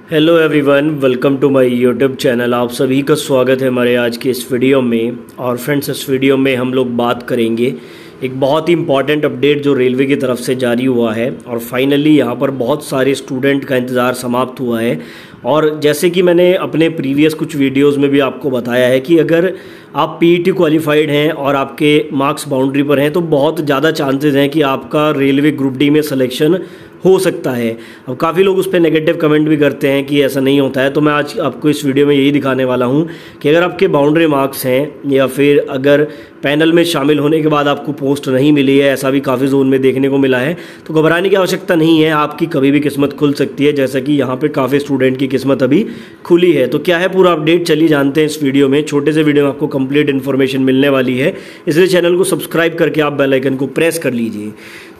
Hello everyone, welcome to my YouTube channel. आप सभी का स्वागत है हमारे आज के इस वीडियो में। और फ्रेंड्स, इस वीडियो में हम लोग बात करेंगे एक बहुत ही इम्पॉर्टेंट अपडेट जो रेलवे की तरफ से जारी हुआ है। और फाइनली यहाँ पर बहुत सारे स्टूडेंट का इंतज़ार समाप्त हुआ है। और जैसे कि मैंने अपने प्रीवियस कुछ वीडियोस में भी आपको बताया है कि अगर आप पीईटी क्वालिफाइड हैं और आपके मार्क्स बाउंड्री पर हैं तो बहुत ज़्यादा चांसेस हैं कि आपका रेलवे ग्रुप डी में सिलेक्शन हो सकता है। अब काफ़ी लोग उस पर नेगेटिव कमेंट भी करते हैं कि ऐसा नहीं होता है, तो मैं आज आपको इस वीडियो में यही दिखाने वाला हूं कि अगर आपके बाउंड्री मार्क्स हैं या फिर अगर पैनल में शामिल होने के बाद आपको पोस्ट नहीं मिली है, ऐसा भी काफ़ी जोन में देखने को मिला है, तो घबराने की आवश्यकता नहीं है। आपकी कभी भी किस्मत खुल सकती है, जैसा कि यहाँ पे काफ़ी स्टूडेंट की किस्मत अभी खुली है। तो क्या है पूरा अपडेट, चलिए जानते हैं इस वीडियो में। छोटे से वीडियो में आपको कंप्लीट इन्फॉर्मेशन मिलने वाली है, इसलिए चैनल को सब्सक्राइब करके आप बेल आइकन को प्रेस कर लीजिए।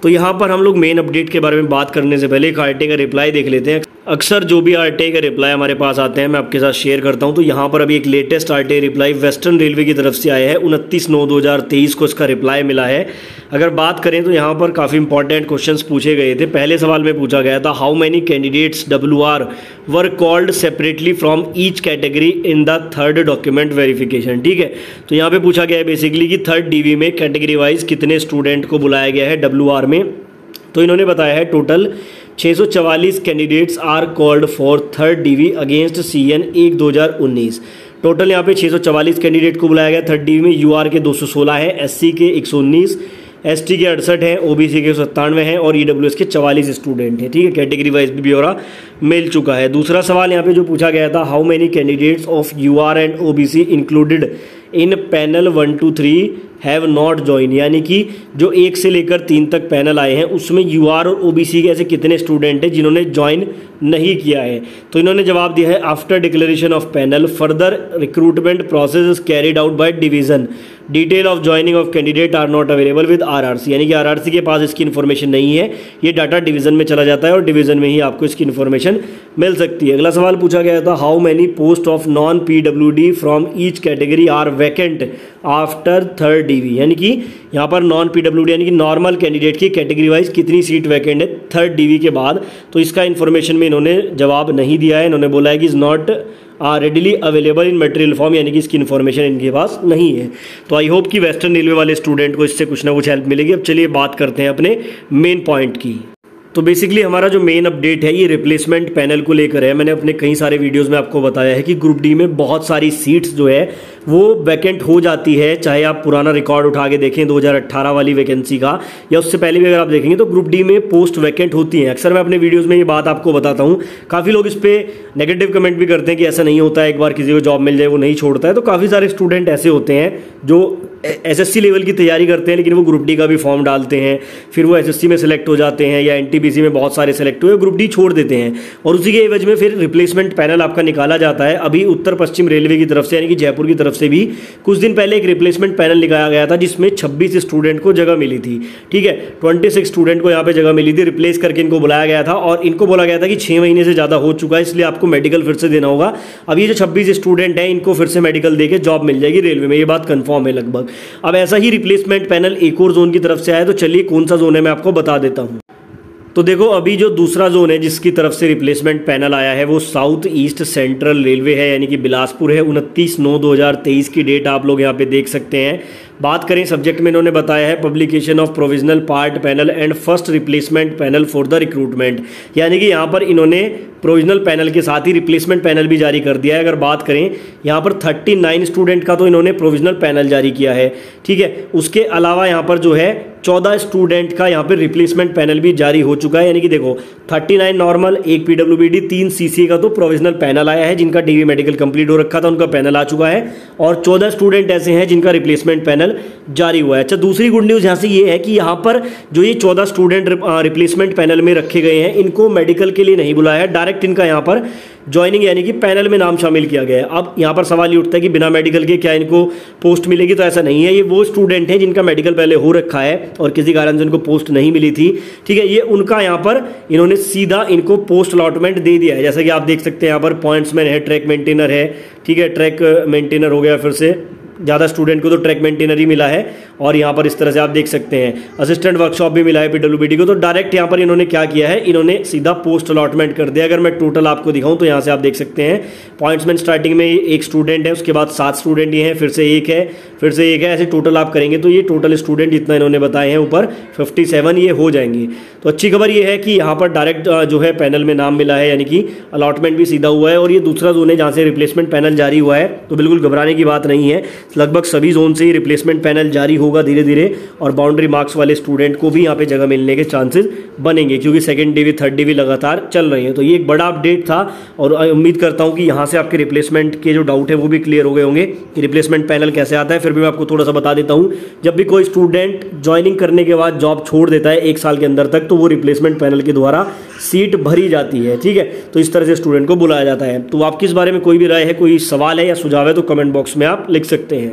तो यहाँ पर हम लोग मेन अपडेट के बारे में बात करने से पहले एक आरटीआई का रिप्लाई देख लेते हैं। अक्सर जो भी आरटीआई का रिप्लाई हमारे पास आते हैं मैं आपके साथ शेयर करता हूं। तो यहाँ पर अभी एक latest RTI reply western railway की तरफ से आया है। 29/9/2023 को इसका रिप्लाई मिला है। अगर बात करें तो यहाँ पर काफ़ी इंपॉर्टेंट क्वेश्चंस पूछे गए थे। पहले सवाल में पूछा गया था, how many candidates WR were called separately from each category in the third document verification. ठीक है, तो यहाँ पे पूछा गया है बेसिकली कि थर्ड डीवी में कैटेगरी वाइज कितने स्टूडेंट को बुलाया गया है WR में। तो इन्होंने बताया है total 644 candidates are called for third DV against CN 1/2019। Total यहाँ पे 644 कैंडिडेट को बुलाया गया थर्ड डीवी में। UR के 216 है, SC के 119, ST के 68 हैं, OBC के 97 हैं और EWS के 44 स्टूडेंट हैं। ठीक है, कैटेगरी वाइज भी ब्यौरा मिल चुका है। दूसरा सवाल यहाँ पे जो पूछा गया था, how many candidates of UR and OBC included in panel 1 to 3 have not join, यानी कि जो 1 से लेकर 3 तक पैनल आए हैं उसमें UR और OBC के ऐसे कितने स्टूडेंट हैं जिन्होंने ज्वाइन नहीं किया है। तो इन्होंने जवाब दिया है, after declaration of panel further recruitment process is carried out by division, detail of joining of candidate are not available with RRC, यानी कि RRC के पास इसकी इन्फॉर्मेशन नहीं है। ये डाटा डिवीजन में चला जाता है और डिवीजन में ही आपको इसकी इन्फॉर्मेशन मिल सकती है। अगला सवाल पूछा गया था, how many post of non PWD from each category are vacant after third DV, यानी कि यहाँ पर नॉन PWD यानी कि नॉर्मल कैंडिडेट की कैटेगरी वाइज कितनी सीट वैकेंट है थर्ड डीवी के बाद। तो इसका इन्फॉर्मेशन में इन्होंने जवाब नहीं दिया है। इन्होंने बोला है कि is not readily available in material form, यानी कि इसकी इन्फॉर्मेशन इनके पास नहीं है। तो आई होप कि वेस्टर्न रेलवे वाले स्टूडेंट को इससे कुछ ना कुछ हेल्प मिलेगी। अब चलिए बात करते हैं अपने मेन पॉइंट की। तो बेसिकली हमारा जो मेन अपडेट है ये रिप्लेसमेंट पैनल को लेकर है। मैंने अपने कई सारे वीडियोस में आपको बताया है कि ग्रुप डी में बहुत सारी सीट्स जो है वो वैकेंट हो जाती है। चाहे आप पुराना रिकॉर्ड उठा के देखें 2018 वाली वैकेंसी का, या उससे पहले भी अगर आप देखेंगे तो ग्रुप डी में पोस्ट वैकेंट होती हैं। अक्सर मैं अपने वीडियोज़ में ये बात आपको बताता हूँ। काफ़ी लोग इस पर नेगेटिव कमेंट भी करते हैं कि ऐसा नहीं होता है, एक बार किसी को जॉब मिल जाए वो नहीं छोड़ता है। तो काफ़ी सारे स्टूडेंट ऐसे होते हैं जो SSC लेवल की तैयारी करते हैं लेकिन वो ग्रुप डी का भी फॉर्म डालते हैं, फिर वो SSC में सेलेक्ट हो जाते हैं या NTPC में बहुत सारे सेलेक्ट हुए, ग्रुप डी छोड़ देते हैं और उसी के एवज में फिर रिप्लेसमेंट पैनल आपका निकाला जाता है। अभी उत्तर पश्चिम रेलवे की तरफ से यानी कि जयपुर की तरफ से भी कुछ दिन पहले एक रिप्लेसमेंट पैनल निकाला गया था जिसमें 26 स्टूडेंट को जगह मिली थी। ठीक है, 26 स्टूडेंट को यहाँ पे जगह मिली थी, रिप्लेस करके इनको बुलाया गया था और इनको बोला गया था कि 6 महीने से ज़्यादा हो चुका है इसलिए आपको मेडिकल फिर से देना होगा। अब ये जो 26 स्टूडेंट हैं इनको फिर से मेडिकल देके जॉब मिल जाएगी रेलवे में, ये बात कंफर्म है लगभग। अब ऐसा ही रिप्लेसमेंट पैनल एक और जोन की तरफ से आया, तो चलिए कौन सा जोन है मैं आपको बता देता हूँ। तो देखो, अभी जो दूसरा जोन है जिसकी तरफ से रिप्लेसमेंट पैनल आया है वो साउथ ईस्ट सेंट्रल रेलवे है, यानी कि बिलासपुर है। 29/9/2023 की डेट आप लोग यहाँ पे देख सकते हैं। बात करें सब्जेक्ट में, इन्होंने बताया है publication of provisional part panel and first replacement panel for the recruitment, यानी कि यहाँ पर इन्होंने प्रोविजनल पैनल के साथ ही रिप्लेसमेंट पैनल भी जारी कर दिया है। अगर बात करें यहाँ पर 39 स्टूडेंट का तो इन्होंने प्रोविजनल पैनल जारी किया है। ठीक है, उसके अलावा यहाँ पर जो है 14 स्टूडेंट का यहाँ पर रिप्लेसमेंट पैनल भी जारी हो चुका है, यानी कि देखो 39 नॉर्मल, 1 PWD, 3 CCA का तो प्रोविजनल पैनल आया है। जिनका DV मेडिकल कंप्लीट हो रखा था उनका पैनल आ चुका है और 14 स्टूडेंट ऐसे हैं जिनका रिप्लेसमेंट पैनल जारी हुआ है। अच्छा, दूसरी गुड न्यूज़ यहाँ से ये है कि यहाँ पर जो ये 14 स्टूडेंट रिप्लेसमेंट पैनल में रखे गए हैं इनको मेडिकल के लिए नहीं बुलाया है, डायरेक्ट इनका यहाँ पर ज्वाइनिंग यानी कि पैनल में नाम शामिल किया गया है। अब यहाँ पर सवाल ये उठता है कि बिना मेडिकल के क्या इनको पोस्ट मिलेगी, तो ऐसा नहीं है। ये वो स्टूडेंट हैं जिनका मेडिकल पहले हो रखा है और किसी कारण से उनको पोस्ट नहीं मिली थी। ठीक है, ये उनका यहाँ पर इन्होंने सीधा इनको पोस्ट अलॉटमेंट दे दिया है। जैसा कि आप देख सकते हैं यहाँ पर पॉइंट्समैन है, ट्रैक मेंटेनर है, ठीक है, ट्रैक मेंटेनर हो गया, फिर से ज़्यादा स्टूडेंट को तो ट्रैक मेंटेनर ही मिला है। और यहाँ पर इस तरह से आप देख सकते हैं असिस्टेंट वर्कशॉप भी मिला है PWBD को। तो डायरेक्ट यहाँ पर इन्होंने क्या किया है, इन्होंने सीधा पोस्ट अलॉटमेंट कर दिया। अगर मैं टोटल आपको दिखाऊं तो यहाँ से आप देख सकते हैं पॉइंट्स में स्टार्टिंग में एक स्टूडेंट है, उसके बाद 7 स्टूडेंट ये हैं, फिर से एक है, फिर से एक है, ऐसे टोटल आप करेंगे तो ये टोटल स्टूडेंट जितना इन्होंने बताए हैं ऊपर 57 ये हो जाएंगे। तो अच्छी खबर ये है कि यहाँ पर डायरेक्ट जो है पैनल में नाम मिला है, यानी कि अलॉटमेंट भी सीधा हुआ है। और ये दूसरा जोन है जहाँ से रिप्लेसमेंट पैनल जारी हुआ है, तो बिल्कुल घबराने की बात नहीं है। लगभग सभी जोन से ही रिप्लेसमेंट पैनल जारी होगा धीरे धीरे, और बाउंड्री मार्क्स वाले स्टूडेंट को भी यहाँ पे जगह मिलने के चांसेस बनेंगे, क्योंकि सेकंड डे भी थर्ड डे भी लगातार चल रही है। तो ये एक बड़ा अपडेट था और उम्मीद करता हूँ कि यहाँ से आपके रिप्लेसमेंट के जो डाउट है वो भी क्लियर हो गए होंगे कि रिप्लेसमेंट पैनल कैसे आता है। फिर भी मैं आपको थोड़ा सा बता देता हूँ, जब भी कोई स्टूडेंट ज्वाइनिंग करने के बाद जॉब छोड़ देता है 1 साल के अंदर तक, तो वो रिप्लेसमेंट पैनल के द्वारा सीट भरी जाती है। ठीक है, तो इस तरह से स्टूडेंट को बुलाया जाता है। तो आपकी इस बारे में कोई भी राय है, कोई सवाल है या सुझाव है, तो कमेंट बॉक्स में आप लिख सकते हैं।